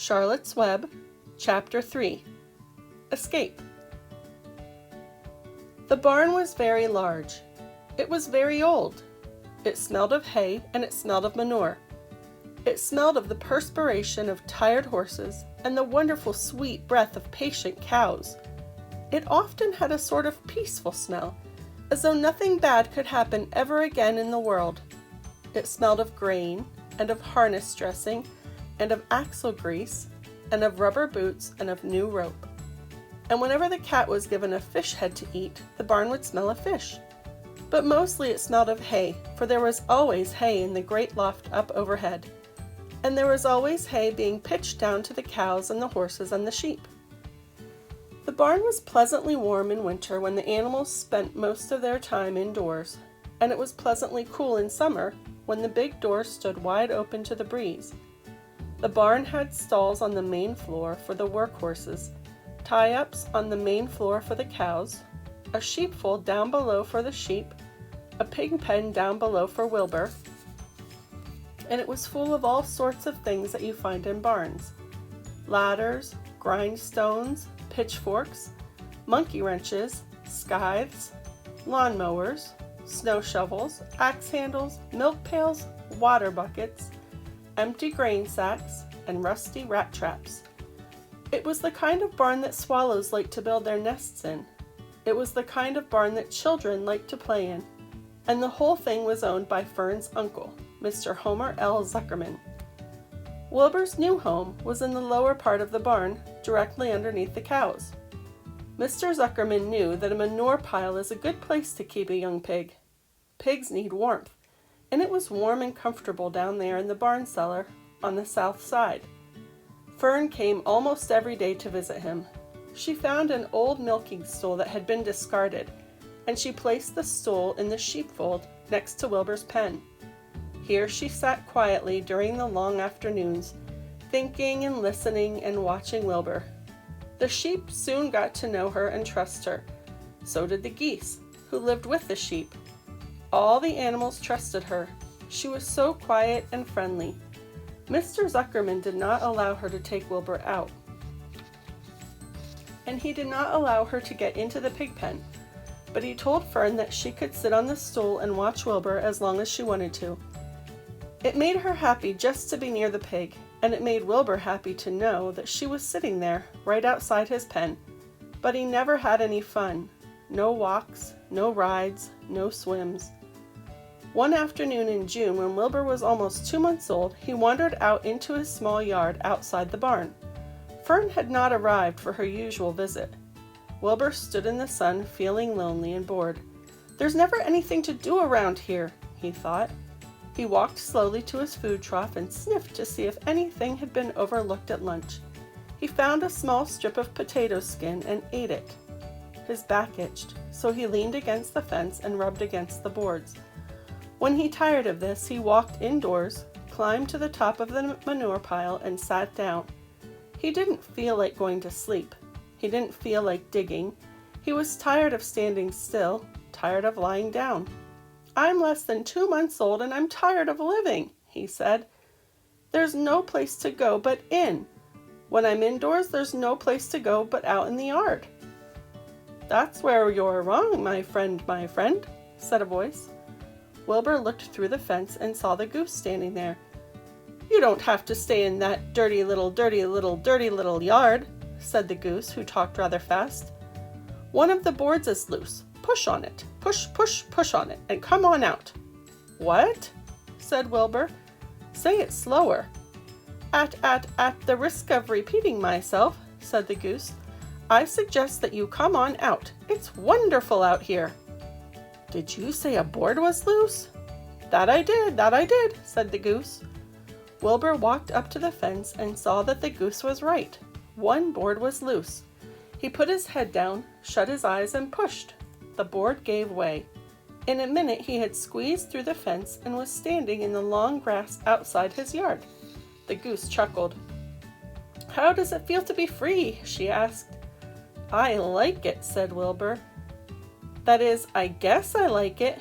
Charlotte's Web, Chapter 3. Escape. The barn was very large. It was very old. It smelled of hay and it smelled of manure. It smelled of the perspiration of tired horses and the wonderful sweet breath of patient cows. It often had a sort of peaceful smell, as though nothing bad could happen ever again in the world. It smelled of grain, and of harness dressing, and of axle grease, and of rubber boots, and of new rope. And whenever the cat was given a fish head to eat, the barn would smell of fish. But mostly it smelled of hay, for there was always hay in the great loft up overhead. And there was always hay being pitched down to the cows and the horses and the sheep. The barn was pleasantly warm in winter when the animals spent most of their time indoors, and it was pleasantly cool in summer when the big doors stood wide open to the breeze. The barn had stalls on the main floor for the work horses, tie-ups on the main floor for the cows, a sheepfold down below for the sheep, a pig pen down below for Wilbur, and it was full of all sorts of things that you find in barns: ladders, grindstones, pitchforks, monkey wrenches, scythes, lawn mowers, snow shovels, axe handles, milk pails, water buckets, empty grain sacks, and rusty rat traps. It was the kind of barn that swallows like to build their nests in. It was the kind of barn that children like to play in, and the whole thing was owned by Fern's uncle, Mr. Homer L. Zuckerman. Wilbur's new home was in the lower part of the barn, directly underneath the cows. Mr. Zuckerman knew that a manure pile is a good place to keep a young pig. Pigs need warmth, and it was warm and comfortable down there in the barn cellar on the south side. Fern came almost every day to visit him. She found an old milking stool that had been discarded, and she placed the stool in the sheepfold next to Wilbur's pen. Here she sat quietly during the long afternoons, thinking and listening and watching Wilbur. The sheep soon got to know her and trust her. So did the geese, who lived with the sheep. All the animals trusted her. She was so quiet and friendly. Mr. Zuckerman did not allow her to take Wilbur out, and he did not allow her to get into the pig pen, but he told Fern that she could sit on the stool and watch Wilbur as long as she wanted to. It made her happy just to be near the pig, and it made Wilbur happy to know that she was sitting there, right outside his pen, but he never had any fun. No walks, no rides, no swims. One afternoon in June, when Wilbur was almost 2 months old, he wandered out into his small yard outside the barn. Fern had not arrived for her usual visit. Wilbur stood in the sun, feeling lonely and bored. "There's never anything to do around here," he thought. He walked slowly to his food trough and sniffed to see if anything had been overlooked at lunch. He found a small strip of potato skin and ate it. His back itched, so he leaned against the fence and rubbed against the boards. When he tired of this, he walked indoors, climbed to the top of the manure pile, and sat down. He didn't feel like going to sleep. He didn't feel like digging. He was tired of standing still, tired of lying down. "I'm less than 2 months old, and I'm tired of living," he said. "There's no place to go but in. When I'm indoors, there's no place to go but out in the yard." "That's where you're wrong, my friend, said a voice. Wilbur looked through the fence and saw the goose standing there. "You don't have to stay in that dirty little yard," said the goose, who talked rather fast. "One of the boards is loose. Push on it. Push on it, and come on out." "What?" said Wilbur. "Say it slower." At the risk of repeating myself," said the goose, "I suggest that you come on out. It's wonderful out here." "Did you say a board was loose?" That I did, said the goose. Wilbur walked up to the fence and saw that the goose was right. One board was loose. He put his head down, shut his eyes, and pushed. The board gave way. In a minute he had squeezed through the fence and was standing in the long grass outside his yard. The goose chuckled. "How does it feel to be free?" she asked. "I like it," said Wilbur. "That is, I guess I like it."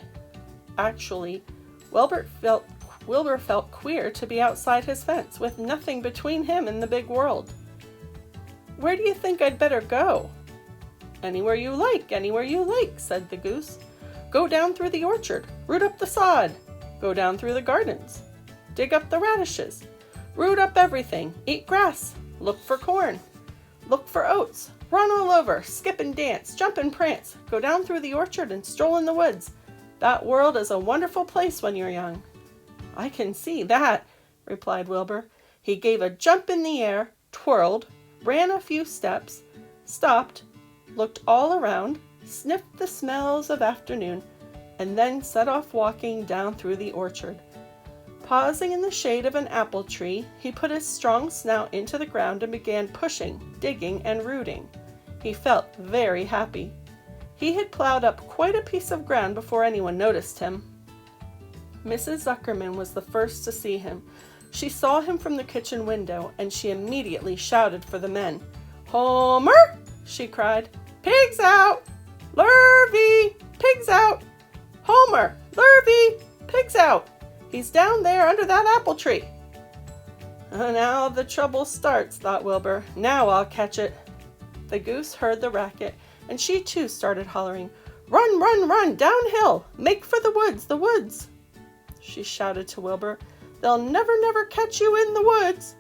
Actually, Wilbur felt Wilbur felt queer to be outside his fence with nothing between him and the big world. "Where do you think I'd better go?" Anywhere you like," said the goose. "Go down through the orchard, root up the sod. Go down through the gardens, dig up the radishes. Root up everything, eat grass, look for corn, look for oats, run all over, skip and dance, jump and prance, go down through the orchard and stroll in the woods. That world is a wonderful place when you're young." "I can see that," replied Wilbur. He gave a jump in the air, twirled, ran a few steps, stopped, looked all around, sniffed the smells of afternoon, and then set off walking down through the orchard. Pausing in the shade of an apple tree, he put his strong snout into the ground and began pushing, digging, and rooting. He felt very happy. He had plowed up quite a piece of ground before anyone noticed him. Mrs. Zuckerman was the first to see him. She saw him from the kitchen window, and she immediately shouted for the men. "Homer!" she cried. "Pigs out! Lurvy! Pigs out! Homer! Lurvy! Pigs out! He's down there under that apple tree." "Now the trouble starts," thought Wilbur. "Now I'll catch it." The goose heard the racket, and she too started hollering, "Run, run, run, downhill! Make for the woods, the woods!" She shouted to Wilbur, "They'll never, never catch you in the woods!"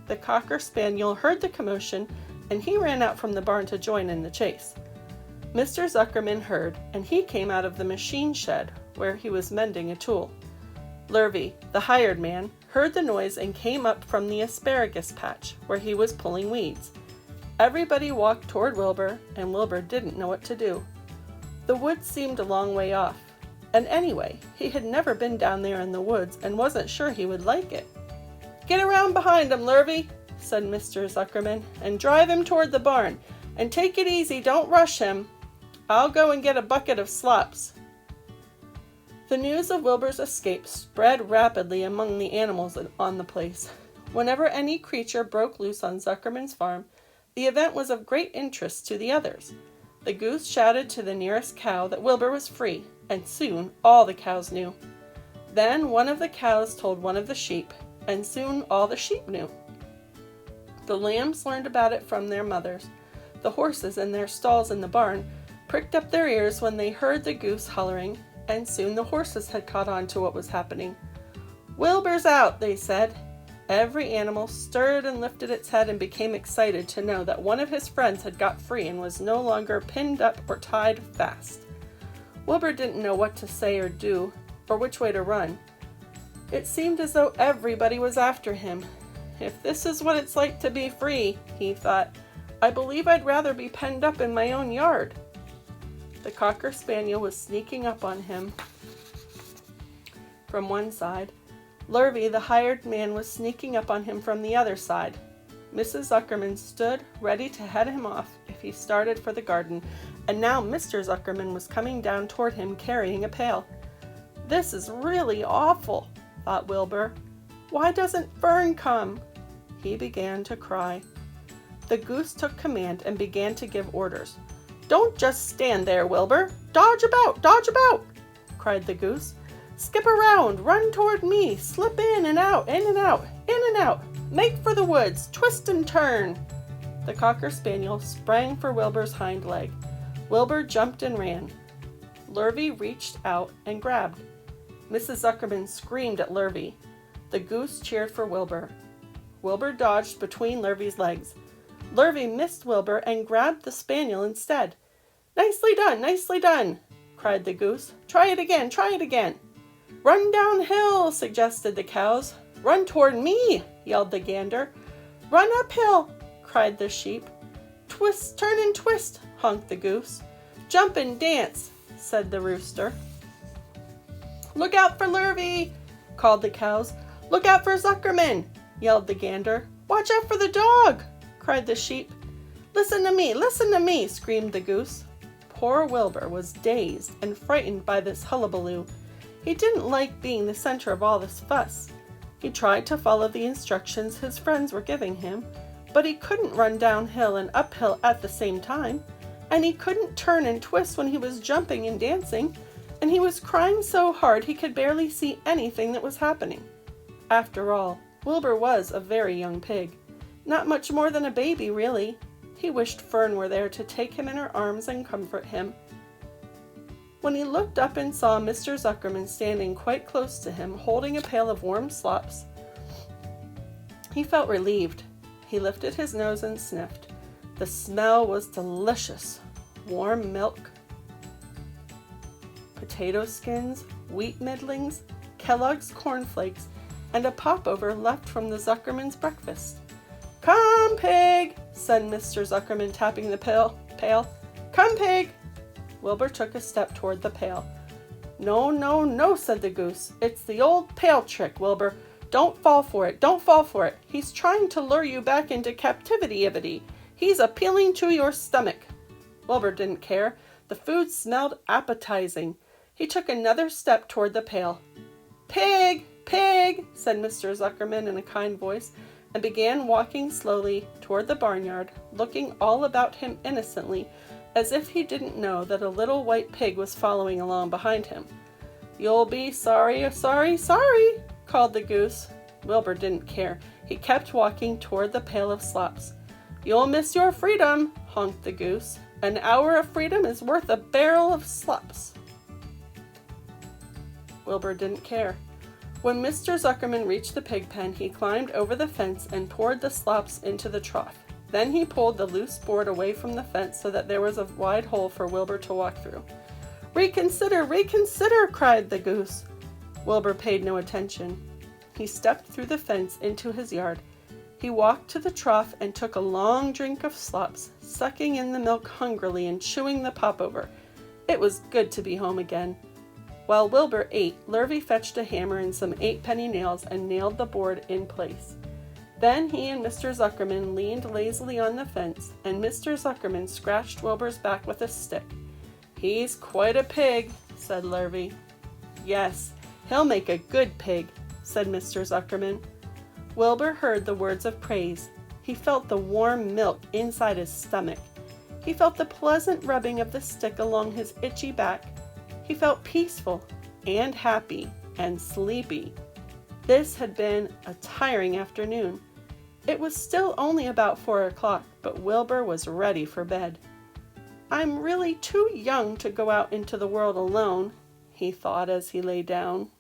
The Cocker Spaniel heard the commotion, and he ran out from the barn to join in the chase. Mr. Zuckerman heard, and he came out of the machine shed, where he was mending a tool. Lurvy, the hired man, heard the noise and came up from the asparagus patch, where he was pulling weeds. Everybody walked toward Wilbur, and Wilbur didn't know what to do. The woods seemed a long way off, and anyway, he had never been down there in the woods and wasn't sure he would like it. "Get around behind him, Lurvy," said Mr. Zuckerman, "and drive him toward the barn, and take it easy, don't rush him. I'll go and get a bucket of slops." The news of Wilbur's escape spread rapidly among the animals on the place. Whenever any creature broke loose on Zuckerman's farm, the event was of great interest to the others. The goose shouted to the nearest cow that Wilbur was free, and soon all the cows knew. Then one of the cows told one of the sheep, and soon all the sheep knew. The lambs learned about it from their mothers. The horses in their stalls in the barn pricked up their ears when they heard the goose hollering, and soon the horses had caught on to what was happening. "Wilbur's out," they said. Every animal stirred and lifted its head and became excited to know that one of his friends had got free and was no longer pinned up or tied fast. Wilbur didn't know what to say or do, or which way to run. It seemed as though everybody was after him. "If this is what it's like to be free," he thought, "I believe I'd rather be penned up in my own yard." The Cocker Spaniel was sneaking up on him from one side. Lurvy, the hired man, was sneaking up on him from the other side. Mrs. Zuckerman stood ready to head him off if he started for the garden, and now Mr. Zuckerman was coming down toward him carrying a pail. "This is really awful," thought Wilbur. "Why doesn't Fern come?" He began to cry. The goose took command and began to give orders. "Don't just stand there, Wilbur. Dodge about, cried the goose. "Skip around, run toward me, slip in and out, in and out, in and out. Make for the woods, twist and turn." The Cocker Spaniel sprang for Wilbur's hind leg. Wilbur jumped and ran. Lurvy reached out and grabbed. Mrs. Zuckerman screamed at Lurvy. The goose cheered for Wilbur. Wilbur dodged between Lurvy's legs. Lurvy missed Wilbur and grabbed the spaniel instead. Nicely done, cried the goose. Try it again. Run downhill, suggested the cows. Run toward me, yelled the gander. Run uphill, cried the sheep. Twist, turn and twist, honked the goose. Jump and dance, said the rooster. Look out for Lurvy, called the cows. Look out for Zuckerman, yelled the gander. Watch out for the dog, cried the sheep. Listen to me, screamed the goose. Poor Wilbur was dazed and frightened by this hullabaloo. He didn't like being the center of all this fuss. He tried to follow the instructions his friends were giving him, but he couldn't run downhill and uphill at the same time, and he couldn't turn and twist when he was jumping and dancing, and he was crying so hard he could barely see anything that was happening. After all, Wilbur was a very young pig. Not much more than a baby, really. He wished Fern were there to take him in her arms and comfort him. When he looked up and saw Mr. Zuckerman standing quite close to him, holding a pail of warm slops, he felt relieved. He lifted his nose and sniffed. The smell was delicious. Warm milk, potato skins, wheat middlings, Kellogg's cornflakes, and a popover left from the Zuckerman's breakfast. "Come, Pig," said Mr. Zuckerman, tapping the pail. "Come, Pig." Wilbur took a step toward the pail. "No, no, no," said the goose. "It's the old pail trick, Wilbur. Don't fall for it. Don't fall for it. He's trying to lure you back into captivity. He's appealing to your stomach." Wilbur didn't care. The food smelled appetizing. He took another step toward the pail. "Pig! Pig!" said Mr. Zuckerman in a kind voice, and began walking slowly toward the barnyard, looking all about him innocently, as if he didn't know that a little white pig was following along behind him. "You'll be sorry, sorry, sorry," called the goose. Wilbur didn't care. He kept walking toward the pail of slops. "You'll miss your freedom," honked the goose. "An hour of freedom is worth a barrel of slops." Wilbur didn't care. When Mr. Zuckerman reached the pig pen, he climbed over the fence and poured the slops into the trough. Then he pulled the loose board away from the fence so that there was a wide hole for Wilbur to walk through. "Reconsider, reconsider," cried the goose. Wilbur paid no attention. He stepped through the fence into his yard. He walked to the trough and took a long drink of slops, sucking in the milk hungrily and chewing the popover. It was good to be home again. While Wilbur ate, Lurvy fetched a hammer and some 8-penny nails and nailed the board in place. Then he and Mr. Zuckerman leaned lazily on the fence, and Mr. Zuckerman scratched Wilbur's back with a stick. "He's quite a pig," said Lurvy. "Yes, he'll make a good pig," said Mr. Zuckerman. Wilbur heard the words of praise. He felt the warm milk inside his stomach. He felt the pleasant rubbing of the stick along his itchy back. He felt peaceful and happy and sleepy. This had been a tiring afternoon. It was still only about 4 o'clock, but Wilbur was ready for bed. "I'm really too young to go out into the world alone," he thought as he lay down.